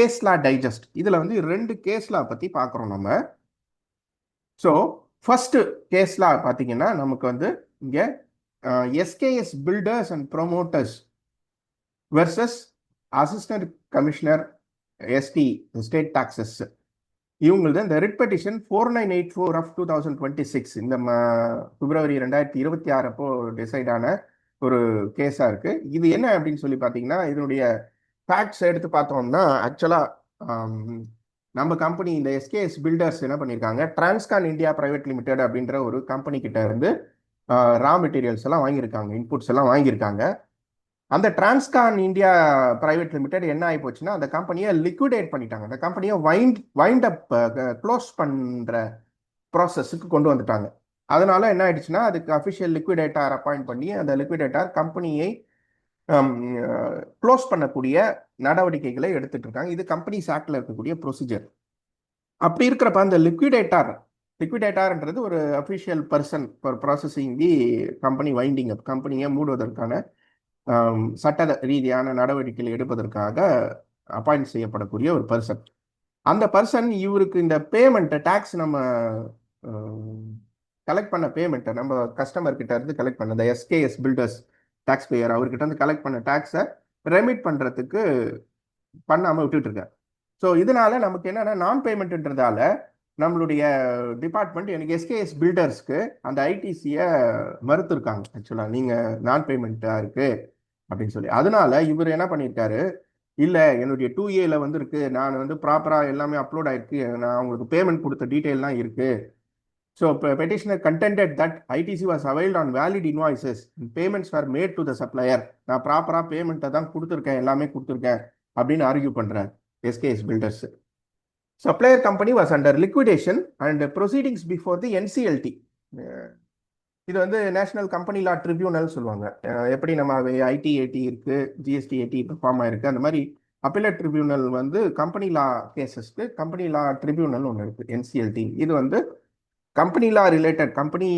Case லா digest இதுல வந்து 2 case லா பத்தி பார்க்குறோம் நம்ம. ஸோ ஃபர்ஸ்ட் கேஸ் லா பார்த்தீங்கன்னா நமக்கு வந்து இங்க SKS builders and promoters versus assistant commissioner ST state taxes. இவங்களது இந்த ரிட் பெட்டிஷன் 4984 ஆஃப் 2026 இந்த பிப்ரவரி 2026 அப்போ டிசைட் ஆன ஒரு கேஸா இருக்கு. இது என்ன அப்படின்னு சொல்லி பார்த்தீங்கன்னா, இதனுடைய ஃபேக்ட்ஸ் எடுத்து பார்த்தோம்னா ஆக்சுவலாக நம்ம கம்பெனி இந்த எஸ்கேஎஸ் பில்டர்ஸ் என்ன பண்ணியிருக்காங்க, டிரான்ஸ்கான் இந்தியா பிரைவேட் லிமிடெட் அப்படின்ற ஒரு கம்பெனி கிட்ட இருந்து ரா மெட்டீரியல்ஸ் எல்லாம் வாங்கியிருக்காங்க, இன்புட்ஸ் எல்லாம் வாங்கியிருக்காங்க. அந்த டிரான்ஸ்கான் இந்தியா பிரைவேட் லிமிடெட் என்ன ஆகி போச்சுன்னா அந்த கம்பெனியை லிக்விடேட் பண்ணிட்டாங்க. அந்த கம்பெனியை வைண்ட் அப் க்ளோஸ் பண்ணுற ப்ராசஸுக்கு கொண்டு வந்துட்டாங்க. அதனால என்ன ஆயிடுச்சுன்னா அதுக்கு அஃபிஷியல் லிக்விடேட்டர் அப்பாயிண்ட் பண்ணி அந்த லிக்விடேட்டர் கம்பெனியை க்ளோஸ் பண்ணக்கூடிய நடவடிக்கைகளை எடுத்துட்டு இருக்காங்க. இது கம்பெனிஸ் ஆக்ட்ல இருக்கக்கூடிய ப்ரொசீஜர். அப்படி இருக்கிறப்ப அந்த லிக்விடேட்டர்ன்றது ஒரு official person for processing the company winding அப், கம்பெனியை மூடுவதற்கான சட்ட ரீதியான நடவடிக்கைகள் எடுப்பதற்காக அப்பாயிண்ட் செய்யப்படக்கூடிய ஒரு பர்சன். அந்த பர்சன் இவருக்கு இந்த பேமெண்ட்டை டேக்ஸ் நம்ம கலெக்ட் பண்ண பேமெண்ட்டை நம்ம கஸ்டமர் கிட்ட இருந்து கலெக்ட் பண்ண இந்த எஸ்கேஎஸ் பில்டர்ஸ் டாக்ஸ் பேயர் அவர்கிட்ட இருந்து கலெக்ட் பண்ண டேக்ஸை ரெமிட் பண்ணுறதுக்கு பண்ணாமல் விட்டுட்டு இருக்காரு. ஸோ இதனால நமக்கு என்னன்னா நான் பேமெண்ட்ன்றதால நம்மளுடைய டிபார்ட்மெண்ட் எனக்கு எஸ்கேஎஸ் பில்டர்ஸ்க்கு அந்த ஐடிசியை மறுத்துருக்காங்க. ஆக்சுவலாக நீங்கள் நான் பேமெண்ட்டாக இருக்கு அப்படின்னு சொல்லி. அதனால இவர் என்ன பண்ணியிருக்காரு, இல்லை என்னுடைய 2A வந்து இருக்கு, நான் வந்து ப்ராப்பராக எல்லாமே அப்லோட் ஆயிருக்கு, நான் உங்களுக்கு பேமெண்ட் கொடுத்த டீட்டெயிலாம் இருக்கு. So petitioner contended that ITC was availed on valid invoices and payments were made to the supplier. நான் ப்ராப்பராக பேமெண்ட்டை தான் கொடுத்துருக்கேன், எல்லாமே கொடுத்துருக்கேன் அப்படின்னு ஆர்கியூ பண்ணுறாரு SKS builders. Supplier company was under liquidation and proceedings before the NCLT. இது வந்து நேஷனல் கம்பெனி லா ட்ரிபியூனல் சொல்லுவாங்க. எப்படி நம்ம ITAT இருக்கு, GSTAT இப்போ ஃபார்ம் ஆயிருக்கு, அந்த மாதிரி அப்பீலேட் ட்ரிபியூனல் வந்து கம்பெனி லா கேசஸ்க்கு கம்பெனி லா ட்ரிபியூனல் ஒன்று இருக்கு, NCLT. இது வந்து கம்பெனி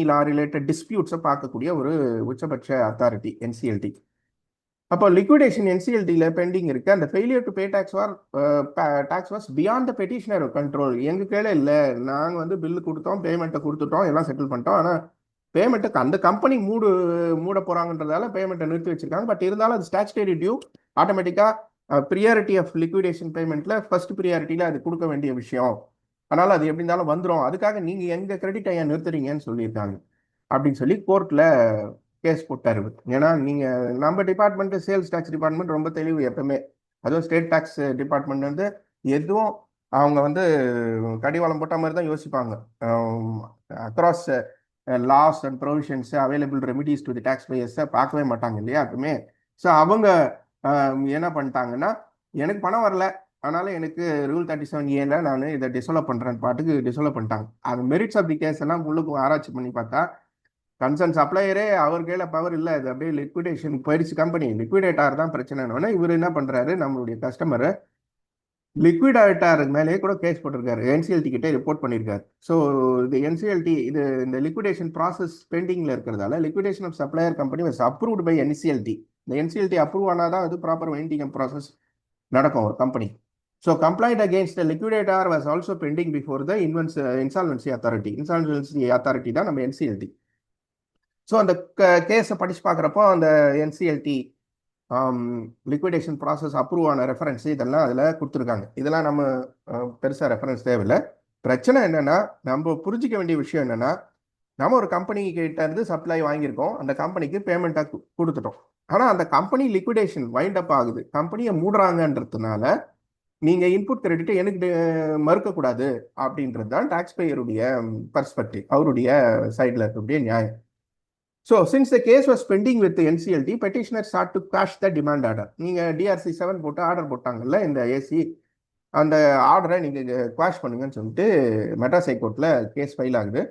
லா ரிலேட்டட் டிஸ்பியூட்ஸை பார்க்கக்கூடிய ஒரு உச்சபட்ச அத்தாரிட்டி NCLT. அப்போ லிக்விடேஷன் NCLTல பெண்டிங் இருக்கு. அந்த failure to pay tax was beyond the petitioner control. எங்க கீழே இல்லை, நாங்கள் வந்து பில்லு கொடுத்தோம், பேமெண்ட்டை கொடுத்துட்டோம், எல்லாம் செட்டில் பண்ணிட்டோம். ஆனால் பேமெண்ட்டுக்கு அந்த கம்பெனி மூட போறாங்கன்றதால பேமெண்ட்டை நிறுத்தி வச்சிருக்காங்க. பட் இருந்தாலும் அது ஸ்டாச்சுட்டரி டியூ, ஆட்டோமேட்டிக்காக ப்ரியாரிட்டி ஆஃப் லிக்விடேஷன் பேமெண்ட்ல ஃபர்ஸ்ட் ப்ரியாரிட்டியில் அது கொடுக்க வேண்டிய விஷயம். அதனால அது எப்படி இருந்தாலும் வந்துடும், அதுக்காக நீங்க எங்க கிரெடிட் ஐயா நிறுத்துறீங்கன்னு சொல்லியிருக்காங்க அப்படின்னு சொல்லி கோர்ட்ல கேஸ் போட்டாரு. ஏன்னா நீங்க நம்ம டிபார்ட்மெண்ட் சேல்ஸ் டாக்ஸ் டிபார்ட்மெண்ட் ரொம்ப தெளிவு எப்பவுமே, அதுவும் ஸ்டேட் டாக்ஸ் டிபார்ட்மெண்ட் வந்து எதுவும் அவங்க வந்து கடிவாளம் போட்ட மாதிரி தான் யோசிப்பாங்க. Across laws and provisions available remedies to the tax பேயர்ஸை பார்க்கவே மாட்டாங்க இல்லையா எப்பவுமே. ஸோ அவங்க என்ன பண்ணிட்டாங்கன்னா, எனக்கு பணம் வரல, அதனால எனக்கு ரூல் 37A நான் இதை டிசோலவ் பண்றேன் பாட்டுக்கு டிசோலவ் பண்ணிட்டாங்க. அது மெரிட்ஸ் ஆஃப் தி கேஸ் எல்லாம் உள்ளுக்கு ஆராய்ச்சி பண்ணி பார்த்தா கன்சர்ன் சப்ளையரே அவர் கையில பவர் இல்லை, அது அப்படியே லிக்விடேஷன் போயிடுச்சு, கம்பெனி லிக்விடேட்டார் தான் பிரச்சனைன்னு இவர் என்ன பண்றாரு, நம்மளுடைய கஸ்டமர் லிக்விடேட்டார் மேலேயே கூட கேஸ் போட்டிருக்காரு, NCLT கிட்டே ரிப்போர்ட் பண்ணியிருக்காரு. ஸோ இது NCLT இது இந்த லிக்விடேஷன் ப்ராசஸ் பெண்டிங்ல இருக்கிறதால liquidation of supplier company was approved by NCLT. இந்த NCLT அப்ரூவ் ஆனாதான் அது ப்ராப்பர் வைண்டிங் ப்ராசஸ் நடக்கும் ஒரு company. So complaint against the liquidator was also pending before the insolvency authority. Insolvency authority தான் நம்ம NCLT. ஸோ அந்த கேஸை படிச்சு பார்க்குறப்போ அந்த NCLT லிக்விடேஷன் ப்ராசஸ் அப்ரூவ் ஆன ரெஃபரன்ஸ் இதெல்லாம் அதில் கொடுத்துருக்காங்க. இதெல்லாம் நம்ம பெருசாக ரெஃபரன்ஸ் தேவையில்லை. பிரச்சனை என்னன்னா, நம்ம புரிஞ்சிக்க வேண்டிய விஷயம் என்னன்னா, நம்ம ஒரு கம்பெனி கிட்ட இருந்து சப்ளை வாங்கியிருக்கோம், அந்த கம்பெனிக்கு பேமெண்ட்டாக கொடுத்துட்டோம். ஆனால் அந்த கம்பெனி லிக்விடேஷன் வைண்ட் அப் ஆகுது, கம்பெனியை மூடுறாங்கன்றதுனால நீங்க இன்புட் கிரெடிட்டை எனக்கு மறுக்கக்கூடாது அப்படின்றது தான் டாக்ஸ் பேயருடைய பர்ஸ்பெக்டிவ், அவருடைய சைடில் இருக்கக்கூடிய நியாயம். So since the case was pending with NCLT, petitioner start to quash the demand order. நீங்கள் DRC 7 போட்டு ஆர்டர் போட்டாங்கல்ல இந்த AC, அந்த ஆர்டரை நீங்கள் குவாஷ் பண்ணுங்கன்னு சொல்லிட்டு மெட்ராஸ் ஹைகோர்ட்டில் கேஸ் ஃபைல் ஆகுது.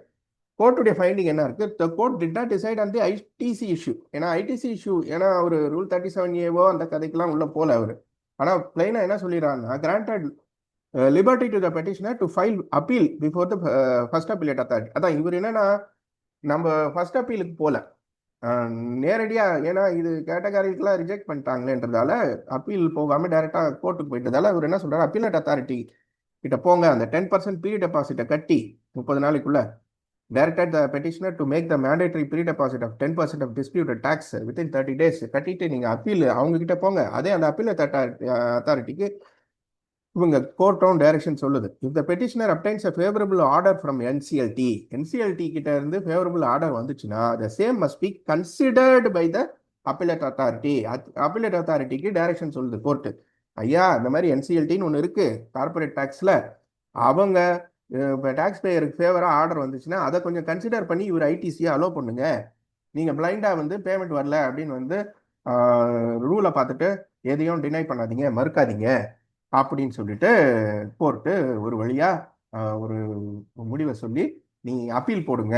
கோர்ட்டுடைய ஃபைண்டிங் என்ன இருக்கு, the court did not decide on the ITC issue. ஏன்னா ITC இஷ்யூ, ஏன்னா ஒரு ரூல் 37A அந்த கதைக்கெல்லாம் உள்ள போல அவர். ஆனால் பிளைனாக என்ன சொல்லிடுறாங்கன்னா, granted liberty to the petitioner to file appeal before the first appellate authority. அதான் இவர் என்னன்னா, நம்ம ஃபர்ஸ்ட் அப்பீலுக்கு போல, நேரடியாக, ஏன்னா இது கேட்டகாரிக்கெலாம் ரிஜெக்ட் பண்ணிட்டாங்களேன்றதால அப்பீல் போகாமல் டைரெக்டாக கோர்ட்டுக்கு போயிட்டதால அவர் என்ன சொல்கிறார், அப்பீலட் அத்தாரிட்டி கிட்ட போங்க, அந்த 10% பீரியட் டெபாசிட்டை கட்டி 30 நாளைக்குள்ள directed the petitioner to make the mandatory pre-deposit of 10% of disputed tax within 30 days. கட்டிட்டு நீங்க அப்பீல் அவங்க கிட்ட போங்க. அதே அந்த அப்பீல் அத்தாரிட்டிக்கு இவங்க கோர்ட்டும் டைரக்ஷன் சொல்லுது. If the petitioner obtains a favourable order from NCLT கிட்ட இருந்து ஃபேவரபிள் ஆர்டர் வந்துச்சுன்னா the same must be considered by the appellate authority. Appellate அத்தாரிட்டிக்கு டைரக்ஷன் சொல்லுது கோர்ட்டு, ஐயா இந்த மாதிரி என்சிஎல்டின்னு ஒன்று இருக்கு கார்பரேட் டேக்ஸ்ல, அவங்க இப்போ டேக்ஸ் பேயருக்கு ஃபேவராக ஆர்டர் வந்துச்சுன்னா அதை கொஞ்சம் கன்சிடர் பண்ணி இவர் ஐடிசியை அலோவ் பண்ணுங்க. நீங்கள் பிளைண்டாக வந்து பேமெண்ட் வரல அப்படின்னு வந்து ரூலை பார்த்துட்டு எதையும் டினை பண்ணாதீங்க, மறுக்காதீங்க அப்படின்னு சொல்லிட்டு கோர்ட்டு ஒரு வழியாக ஒரு முடிவை சொல்லி நீ அப்பீல் போடுங்க,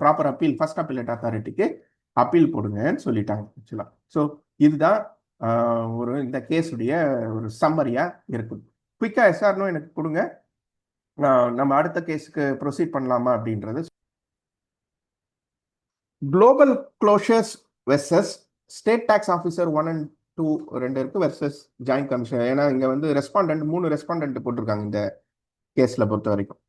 ப்ராப்பர் அப்பீல், ஃபர்ஸ்ட் அப்பீலட் அத்தாரிட்டிக்கு அப்பீல் போடுங்கன்னு சொல்லிட்டாங்க ஆக்சுவலாக. ஸோ இதுதான் ஒரு இந்த கேஸுடைய ஒரு சம்மரியாக இருக்குது. குயிக்காக எஸ்ஆர்னோ எனக்கு கொடுங்க, நம்ம அடுத்த கேஸுக்கு ப்ரொசீட் பண்ணலாமா அப்படின்றது. Global Closures versus state tax officer 1 and 2 2 இருக்கு வெர்சஸ் ஜாயிண்ட் கமிஷன். ஏன்னா இங்கே வந்து ரெஸ்பாண்டன்ட் 3 ரெஸ்பாண்டன்ட் போட்டிருக்காங்க இந்த கேஸில் பொறுத்த வரைக்கும்.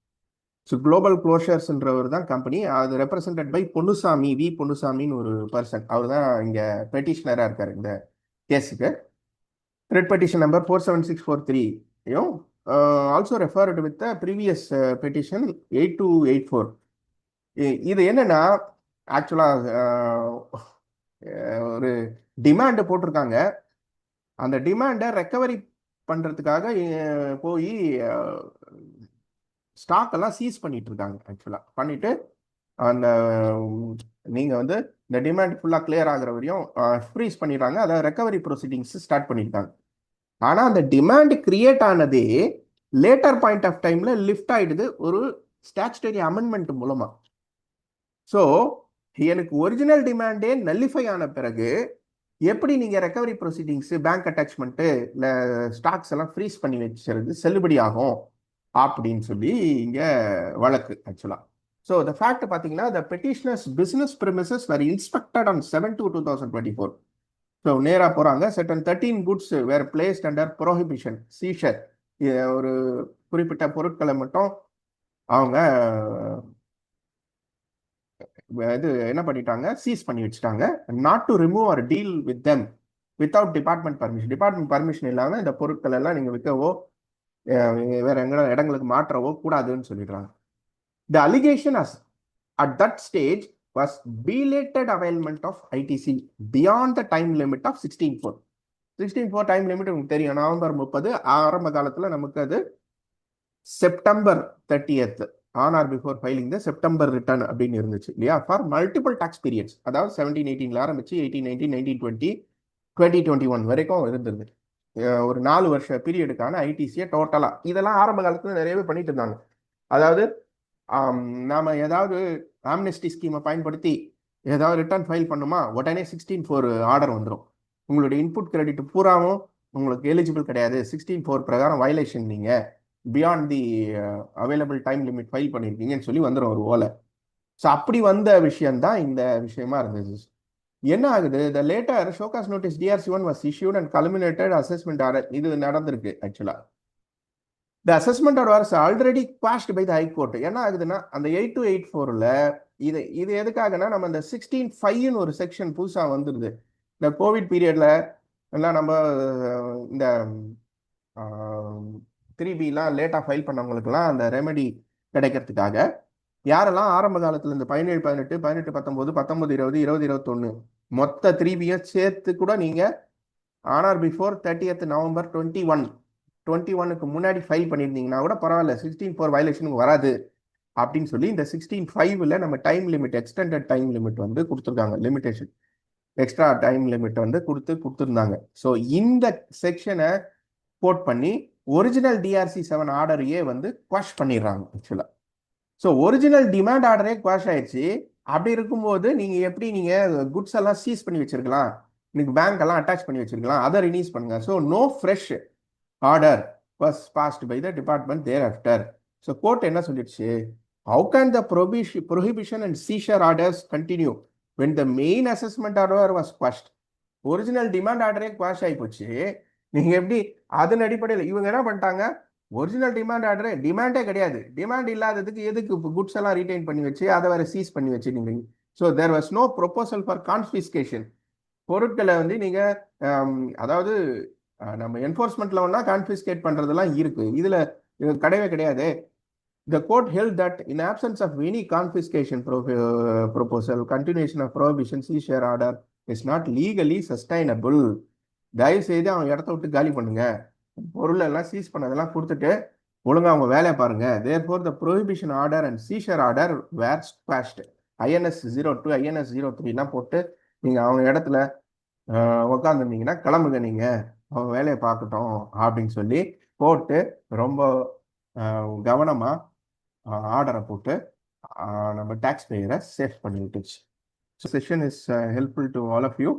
ஸோ குளோபல் க்ளோஷர்ஸ்ன்றவர் தான் கம்பெனி, அது ரெப்ரசன்டட் பை பொன்னுசாமி, பொன்னுசாமின்னு ஒரு பர்சன், அவர் தான் இங்கே பெட்டிஷனராக இருக்கார் இந்த கேஸுக்கு. Red petition number 47643 also referred with the previous petition 8284. இது என்னன்னா ஆக்சுவலாக ஒரு டிமாண்டு போட்டிருக்காங்க, அந்த டிமாண்டை ரெக்கவரி பண்ணுறதுக்காக போய் ஸ்டாக் எல்லாம் சீஸ் பண்ணிட்டு இருக்காங்க. ஆக்சுவலாக பண்ணிட்டு அந்த நீங்கள் வந்து இந்த டிமாண்ட் ஃபுல்லாக கிளியர் ஆகிற வரையும் ஃப்ரீஸ் பண்ணிடுறாங்க, அதை ரெக்கவரி ப்ரொசீடிங்ஸ் ஸ்டார்ட் பண்ணியிருக்காங்க. ஆனால் அந்த டிமாண்ட் கிரியேட் ஆனதே லேட்டர் பாயிண்ட் ஆஃப் டைம்ல லிஃப்ட் ஆயிடுது ஒரு ஸ்டாச்சுட்டரி அமெண்ட்மெண்ட் மூலமா. ஸோ எனக்கு ஒரிஜினல் டிமாண்டே நல்லிஃபை ஆன பிறகு எப்படி நீங்க ரெக்கவரி ப்ரொசீடிங்ஸ், பேங்க் அட்டாச்மெண்ட்டு இல்லை ஸ்டாக்ஸ் எல்லாம் ஃப்ரீஸ் பண்ணி வச்சுறது செல்லுபடி ஆகும் அப்படின்னு சொல்லி இங்க வழக்கு ஆக்சுவலா. ஸோ த ஃபேக்ட் பார்த்தீங்கன்னா the petitioner's business premises were inspected on 7/2/2024. So நேராக போகிறாங்க. Certain 13 goods were placed under prohibition seizure. ஒரு குறிப்பிட்ட பொருட்களை மட்டும் அவங்க இது என்ன பண்ணிட்டாங்க, சீஸ் பண்ணி வச்சுட்டாங்க. Not to remove or deal with them without department permission. Department permission இல்லாமல் இந்த பொருட்கள் எல்லாம் நீங்கள் விற்கவோ வேற இடங்களுக்கு மாற்றவோ கூடாதுன்னு சொல்லிடுறாங்க. த allegation at that stage was belated availment of ITC beyond the time limit of 16/4. 16/4 time limit உங்களுக்கு தெரியும், நவம்பர் 30. ஆரம்ப காலத்தில் நமக்கு அது September 30th on or before filing the September return அப்படின்னு இருந்துச்சு இல்லையா, ஃபார் மல்டிபிள் டாக்ஸ் பீரியட்ஸ். அதாவது 17-18 ஆரம்பிச்சு 18-19, 19-20, 20-21 வரைக்கும் இருந்தது. ஒரு 4 வருஷ பீரியடுக்கான ஐடிசியை டோட்டலாக இதெல்லாம் ஆரம்ப காலத்தில் நிறையவே பண்ணிட்டு இருந்தாங்க. அதாவது நாம் ஏதாவது ஆம்னெஸ்டி ஸ்கீமை பயன்படுத்தி ஏதாவது ரிட்டர்ன் ஃபைல் பண்ணுமா, உடனே 16/4 ஆர்டர் வந்துடும். உங்களுடைய இன்புட் கிரெடிட் பூராவும் உங்களுக்கு எலிஜிபிள் கிடையாது, 16/4 பிரகாரம் வயலேஷன் நீங்கள் beyond the available time limit file பண்ணியிருக்கீங்கன்னு சொல்லி வந்துடும் ஒரு ஓலை. ஸோ அப்படி வந்த விஷயம்தான் இந்த விஷயமா இருந்தது. என்ன ஆகுது, the later show cause notice DRC-1 was issued and culminated assessment order. இது நடந்திருக்கு ஆக்சுவலா. The assessment order was already quashed by the High Court. என்ன ஆகுதுன்னா அந்த 8284ல இது எதுக்காகனா நம்ம இந்த 16(5)ன்னு ஒரு செக்ஷன் புதுசாக வந்துடுது. இந்த கோவிட் பீரியட்ல எல்லாம் நம்ம இந்த 3Bலாம் லேட்டாக ஃபைல் பண்ணவங்களுக்குலாம் அந்த ரெமெடி கிடைக்கிறதுக்காக யாரெல்லாம் ஆரம்ப காலத்தில் இந்த 17, 18, 18, 19, 19, 20, 20, 21 மொத்த 3Bயை சேர்த்து கூட நீங்கள் ஆனார் பிஃபோர் 30th நவம்பர் 21க்கு முன்னாடி ஃபைல் பண்ணியிருந்தீங்கன்னா கூட பரவாயில்ல, 16/4 வயலேஷனுக்கு வராது அப்படின்னு சொல்லி இந்த 16(5)ல் நம்ம time limit, extended time limit வந்து கொடுத்துருக்காங்க, லிமிடேஷன் எக்ஸ்ட்ரா டைம் லிமிட் வந்து கொடுத்துருந்தாங்க. ஸோ இந்த செக்ஷனை கோட் பண்ணி ஒரிஜினல் DRC-7 ஆர்டரையே வந்து குவாஷ் பண்ணிடுறாங்க ஆக்சுவலாக. ஸோ ஒரிஜினல் டிமாண்ட் ஆர்டரே குவாஷ் ஆயிடுச்சு. அப்படி இருக்கும்போது நீங்கள் எப்படி நீங்கள் குட்ஸ் எல்லாம் சீஸ் பண்ணி வச்சிருக்கலாம், இன்னைக்கு பேங்க் எல்லாம் அட்டாச் பண்ணி வச்சிருக்கலாம், அதை ரிலீஸ் பண்ணுங்க. So no fresh order was passed by the department there after. So court என்ன சொல்லிடுச்சு, how can the prohibition and seizure orders continue when the main assessment order was quashed, original demand ஆர்டரே quash ஆகி போச்சு. நீங்க எப்படி அதன் அடிப்படையில் இவங்க என்ன பண்ணிட்டாங்க, ஒரிஜினல் டிமாண்ட் ஆர்டரே டிமாண்டே கிடையாது, டிமாண்ட் இல்லாததுக்கு எதுக்கு குட்ஸ் எல்லாம் ரீடைன் பண்ணி வச்சு அதை வேற சீஸ் பண்ணி வச்சு நீங்க. So there was no proposal for confiscation. பொருட்களை வந்து நீங்க அதாவது நம்ம என்ஃபோர்ஸ்மெண்ட்ல ஒன்னா கான்ஃபிஸ்கேட் பண்றதெல்லாம் இருக்கு, இதுல கிடையவே கிடையாது. The court held that in absence of any confiscation proposal, continuation of prohibition seizure order is not legally sustainable. தயவு செய்து அவங்க இடத்த விட்டு காலி பண்ணுங்க, பொருள் எல்லாம் சீஸ் பண்ணதெல்லாம் கொடுத்துட்டு ஒழுங்கா அவங்க வேலையை பாருங்க. therefore the prohibition order and seizure order were squashed. INS 02 INS 03 எல்லாம் போட்டு நீங்க அவங்க இடத்துல உட்காந்துருந்தீங்கன்னா கிளம்புங்க, நீங்க அவங்க வேலையை பார்க்கட்டும் அப்படின்னு சொல்லி போட்டு ரொம்ப கவனமா ஆர்டரை போட்டு நம்ம டாக்ஸ் பேயரை சேஃப் பண்ணி விட்டுச்சு. Session is helpful to all of you.